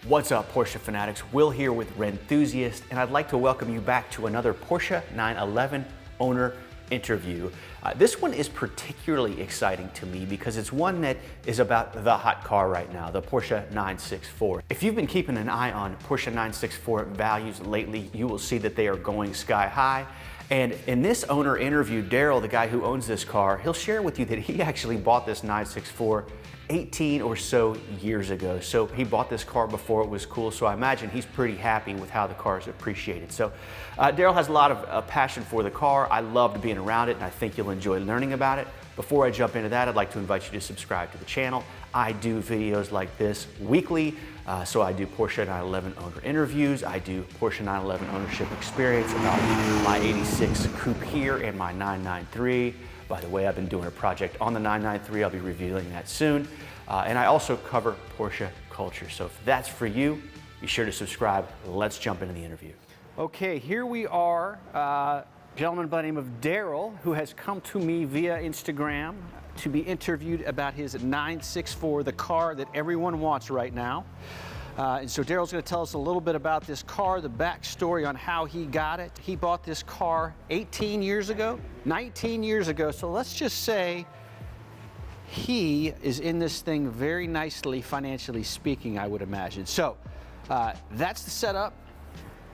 What's up, Porsche fanatics? Will here with Renthusiast, and I'd like to welcome you back to another Porsche 911 owner interview. This one is particularly exciting to me because it's one that is about the hot car right now, the Porsche 964. If you've been keeping an eye on Porsche 964 values lately, you will see that they are going sky high. And in this owner interview, Darryl, the guy who owns this car, he'll share with you that he actually bought this 964 18 or so years ago. So he bought this car before it was cool, so I imagine he's pretty happy with how the car is appreciated. So Darryl has a lot of passion for the car. I loved being around it, and I think you'll enjoy learning about it. Before I jump into that, I'd like to invite you to subscribe to the channel. I do videos like this weekly, so I do Porsche 911 owner interviews. I do Porsche 911 ownership experience about my 86 coupe here and my 993. By the way, I've been doing a project on the 993. I'll be revealing that soon. And I also cover Porsche culture. So if that's for you, be sure to subscribe. Let's jump into the interview. Okay, here we are. Gentleman by the name of Darryl, who has come to me via Instagram to be interviewed about his 964, the car that everyone wants right now. And so Darryl's going to tell us a little bit about this car, the backstory on how he got it. He bought this car 18 years ago, 19 years ago. So let's just say he is in this thing very nicely, financially speaking, I would imagine. So that's the setup.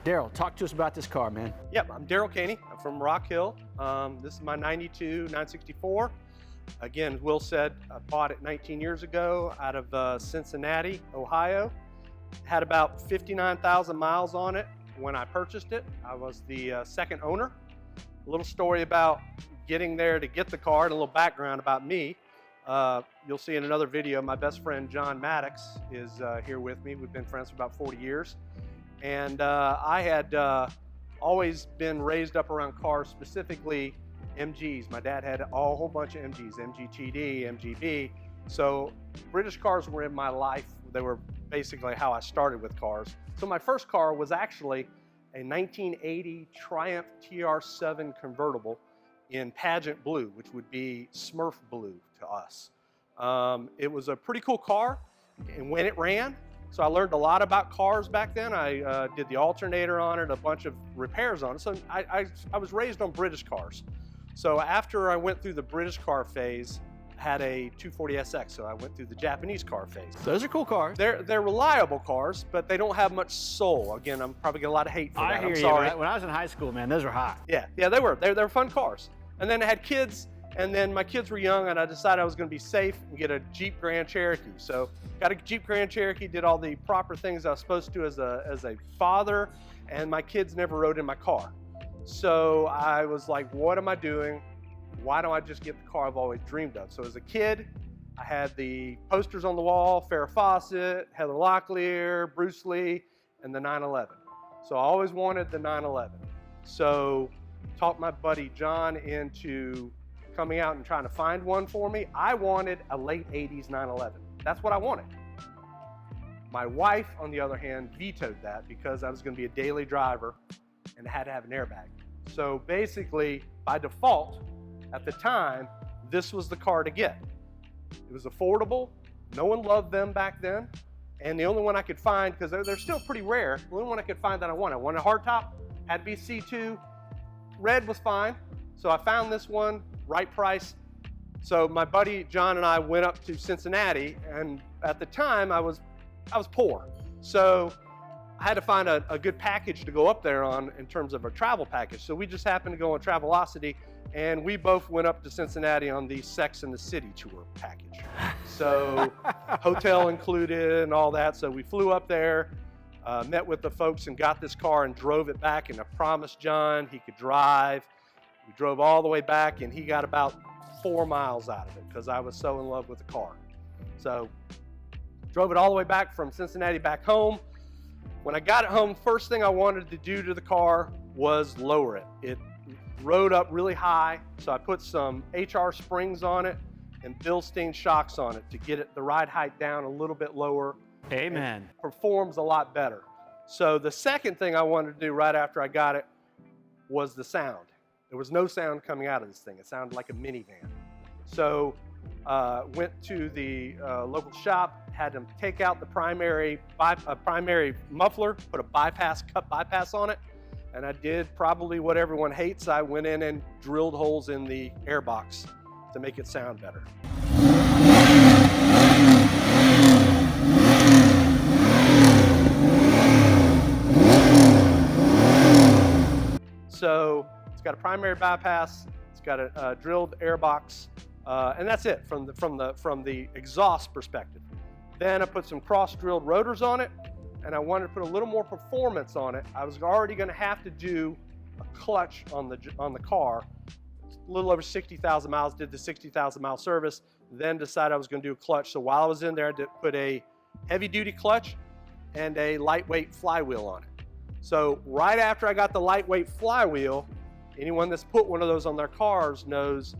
Darryl, talk to us about this car, man. Yep, I'm Darryl Caney. I'm from Rock Hill. This is my 92 964. Again, Will said I bought it 19 years ago out of Cincinnati, Ohio. Had about 59,000 miles on it when I purchased it. I was the second owner. A little story about getting there to get the car and a little background about me. You'll see in another video, my best friend John Maddox is here with me. We've been friends for about 40 years. And I had always been raised up around cars, specifically MGs. My dad had a whole bunch of MGs, MGTD, MGB. So British cars were in my life. They were basically how I started with cars. So my first car was actually a 1980 Triumph TR7 convertible in pageant blue, which would be Smurf blue to us. It was a pretty cool car, and when it ran, so I learned a lot about cars back then. I did the alternator on it, a bunch of repairs on it. So I was raised on British cars. So after I went through the British car phase, I had a 240SX, so I went through the Japanese car phase. Those are cool cars. They're reliable cars, but they don't have much soul. Again, I'm probably getting a lot of hate for that. I hear I'm sorry. you. When I was in high school, man, those were hot. Yeah, they were. They were fun cars. And then I had kids, and then my kids were young, and I decided I was going to be safe and get a Jeep Grand Cherokee. So got a Jeep Grand Cherokee, did all the proper things I was supposed to as a father, and my kids never rode in my car. So I was like, what am I doing? Why don't I just get the car I've always dreamed of? So as a kid, I had the posters on the wall, Farrah Fawcett, Heather Locklear, Bruce Lee, and the 911. So I always wanted the 911. So talked my buddy John into coming out and trying to find one for me. I wanted a late 80s 911. That's what I wanted. My wife, on the other hand, vetoed that because I was going to be a daily driver and I had to have an airbag. So basically, by default, at the time, this was the car to get. It was affordable. No one loved them back then. And the only one I could find, because they're still pretty rare, the only one I could find that I wanted. I wanted a hardtop, had to be C2. Red was fine. So I found this one, right price. So my buddy John and I went up to Cincinnati, and at the time I was poor. So I had to find a good package to go up there on in terms of a travel package. So we just happened to go on Travelocity, and we both went up to Cincinnati on the Sex and the City tour package. So hotel included and all that. So we flew up there, met with the folks and got this car and drove it back. And I promised John he could drive. We drove all the way back, and he got about 4 miles out of it because I was so in love with the car. So drove it all the way back from Cincinnati back home. When I got it home, first thing I wanted to do to the car was lower it. It rode up really high, so I put some HR springs on it and Bilstein shocks on it to get it the ride height down a little bit lower. Amen. Performs a lot better. So the second thing I wanted to do right after I got it was the sound. There was no sound coming out of this thing. It sounded like a minivan. So Went to the local shop, had them take out the primary muffler, put a cup bypass on it, and I did probably what everyone hates. I went in and drilled holes in the airbox to make it sound better. So it's got a primary bypass, it's got a drilled airbox, and that's it from the exhaust perspective. Then I put some cross-drilled rotors on it, and I wanted to put a little more performance on it. I was already going to have to do a clutch on the car. A little over 60,000 miles, did the 60,000 mile service, then decided I was going to do a clutch. So while I was in there, I did put a heavy-duty clutch and a lightweight flywheel on it. So right after I got the lightweight flywheel, anyone that's put one of those on their cars knows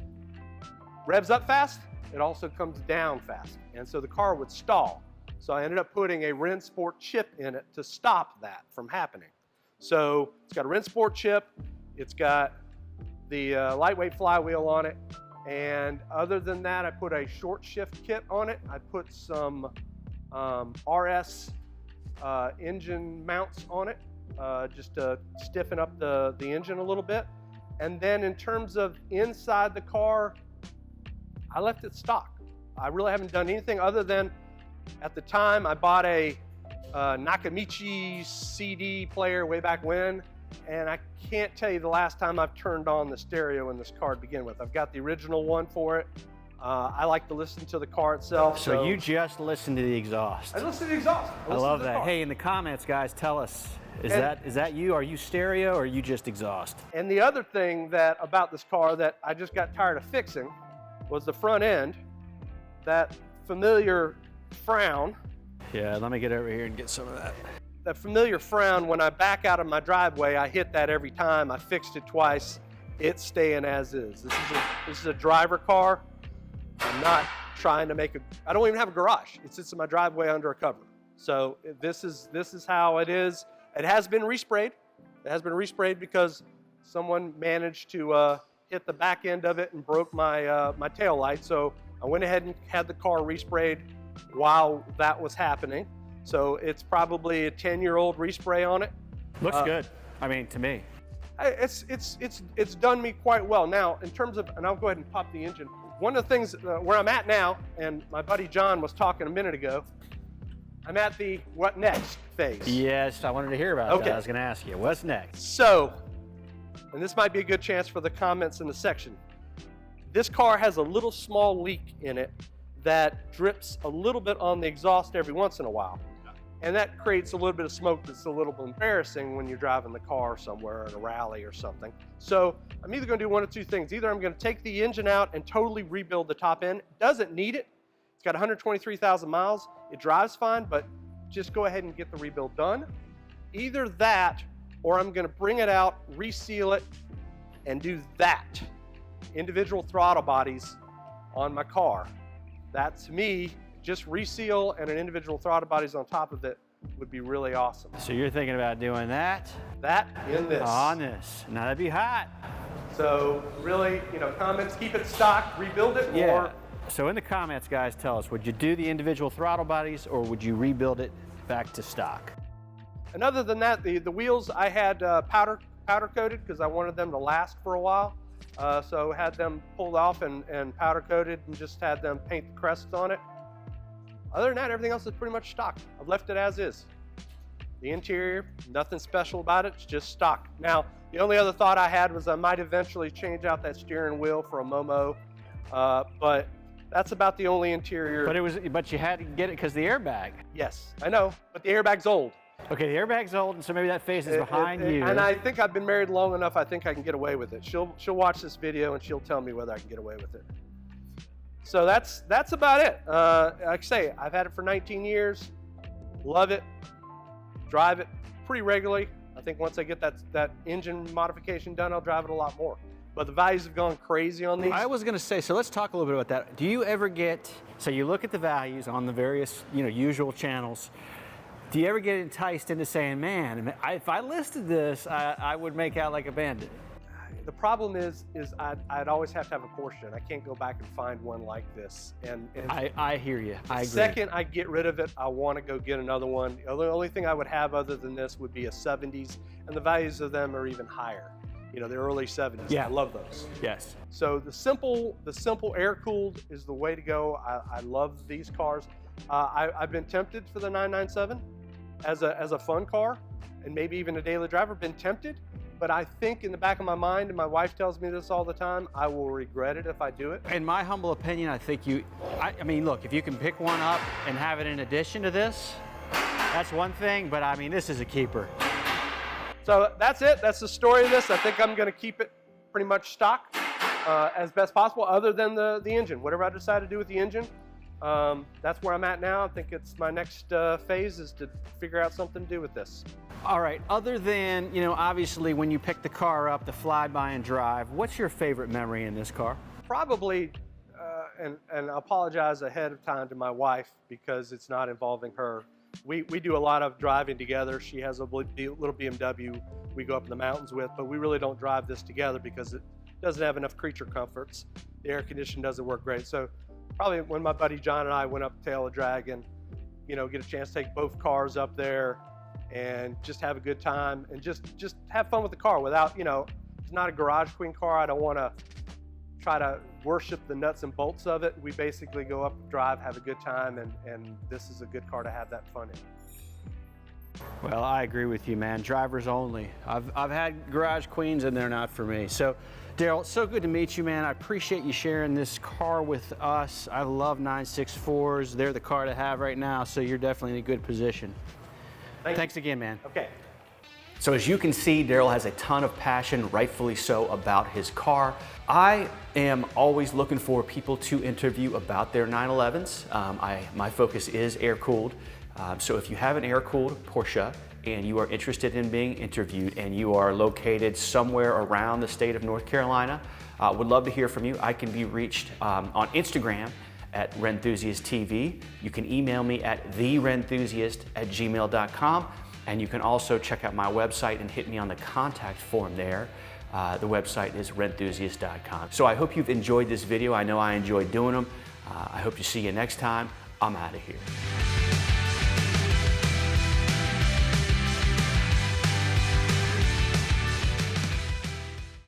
revs up fast, it also comes down fast. And so the car would stall. So I ended up putting a Rennsport chip in it to stop that from happening. So it's got a Rennsport chip, it's got the lightweight flywheel on it, and other than that, I put a short shift kit on it. I put some RS engine mounts on it, just to stiffen up the engine a little bit. And then in terms of inside the car, I left it stock. I really haven't done anything other than, at the time, I bought a Nakamichi CD player way back when, and I can't tell you the last time I've turned on the stereo in this car to begin with. I've got the original one for it. I like to listen to the car itself. So you just listen to the exhaust. I listen to the exhaust. I love that. Hey, in the comments, guys, tell us, is that you? Are you stereo or are you just exhaust? And the other thing about this car that I just got tired of fixing was the front end, that familiar frown. Yeah, let me get over here and get some of that. That familiar frown, when I back out of my driveway, I hit that every time. I fixed it twice. It's staying as is. This is a driver car. I'm not trying to I don't even have a garage. It sits in my driveway under a cover. So this is how it is. It has been resprayed. It has been resprayed because someone managed to hit the back end of it and broke my tail light. So I went ahead and had the car resprayed while that was happening. So it's probably a 10-year-old respray on it. Looks good. I mean, to me. It's done me quite well. Now, in terms of, and I'll go ahead and pop the engine. One of the things where I'm at now, and my buddy John was talking a minute ago, I'm at the what next phase. Yes, I wanted to hear about that. I was going to ask you, what's next? So, and this might be a good chance for the comments in the section. This car has a little small leak in it that drips a little bit on the exhaust every once in a while. And that creates a little bit of smoke that's a little bit embarrassing when you're driving the car somewhere in a rally or something. So I'm either going to do one of two things. Either I'm going to take the engine out and totally rebuild the top end. Doesn't need it. It's got 123,000 miles. It drives fine, but just go ahead and get the rebuild done. Either that, or I'm going to bring it out, reseal it, and do that. Individual throttle bodies on my car. That, to me, just reseal and an individual throttle bodies on top of it would be really awesome. So you're thinking about doing that? That in this. On this. Now that'd be hot. So really, comments, keep it stock, rebuild it, yeah. or... So in the comments, guys, tell us, would you do the individual throttle bodies or would you rebuild it back to stock? And other than that, the wheels I had powder coated because I wanted them to last for a while. So had them pulled off and powder coated and just had them paint the crests on it. Other than that, everything else is pretty much stock. I've left it as is. The interior, nothing special about it, it's just stock. Now, the only other thought I had was I might eventually change out that steering wheel for a Momo, but that's about the only interior. But you had to get it because the airbag. Yes, I know, but the airbag's old. Okay, the airbag's old, and so maybe that face is behind you. And I think I've been married long enough, I think I can get away with it. She'll watch this video and she'll tell me whether I can get away with it. So that's about it. Like I say, I've had it for 19 years. Love it. Drive it pretty regularly. I think once I get that engine modification done, I'll drive it a lot more. But the values have gone crazy on these. I was going to say, so let's talk a little bit about that. Do you ever get, so you look at the values on the various, usual channels. Do you ever get enticed into saying, man, if I listed this, I would make out like a bandit? The problem is I'd always have to have a Porsche, and I can't go back and find one like this. And I hear you. I agree. The second I get rid of it, I want to go get another one. The only thing I would have other than this would be a 70s, and the values of them are even higher. You know, the early 70s. Yeah. I love those. Yes. So the simple air-cooled is the way to go. I love these cars. I've been tempted for the 997 as a fun car, and maybe even a daily driver. Been tempted, but I think in the back of my mind, and my wife tells me this all the time, I will regret it if I do it. In my humble opinion, I think I mean, look, if you can pick one up and have it in addition to this, that's one thing, but I mean, this is a keeper. So that's it. That's the story of this. I think I'm going to keep it pretty much stock as best possible, other than the engine. Whatever I decide to do with the engine, that's where I'm at now. I think it's my next phase is to figure out something to do with this. All right, other than, you know, obviously when you pick the car up, the fly-by and drive, what's your favorite memory in this car? Probably, and I apologize ahead of time to my wife because it's not involving her. We do a lot of driving together. She has a little BMW we go up in the mountains with, but we really don't drive this together because it doesn't have enough creature comforts. The air conditioning doesn't work great. So probably when my buddy John and I went up Tail of Dragon, you know, get a chance to take both cars up there and just have a good time and just have fun with the car without, you know, it's not a garage queen car. I don't want to try to worship the nuts and bolts of it. We basically go up, drive, have a good time, and this is a good car to have that fun in. Well, I agree with you, man. Drivers only. I've had garage queens and they're not for me. So, Darryl, it's so good to meet you, man. I appreciate you sharing this car with us. I love 964s. They're the car to have right now, so you're definitely in a good position. Thanks again, man. Okay. So as you can see, Darryl has a ton of passion, rightfully so, about his car. I am always looking for people to interview about their 911s. My focus is air-cooled. So if you have an air-cooled Porsche and you are interested in being interviewed and you are located somewhere around the state of North Carolina, would love to hear from you. I can be reached on Instagram at RennThusiastTV. You can email me at therenthusiast@gmail.com. And you can also check out my website and hit me on the contact form there. The website is renthusiast.com. So I hope you've enjoyed this video. I know I enjoyed doing them. I hope to see you next time. I'm out of here.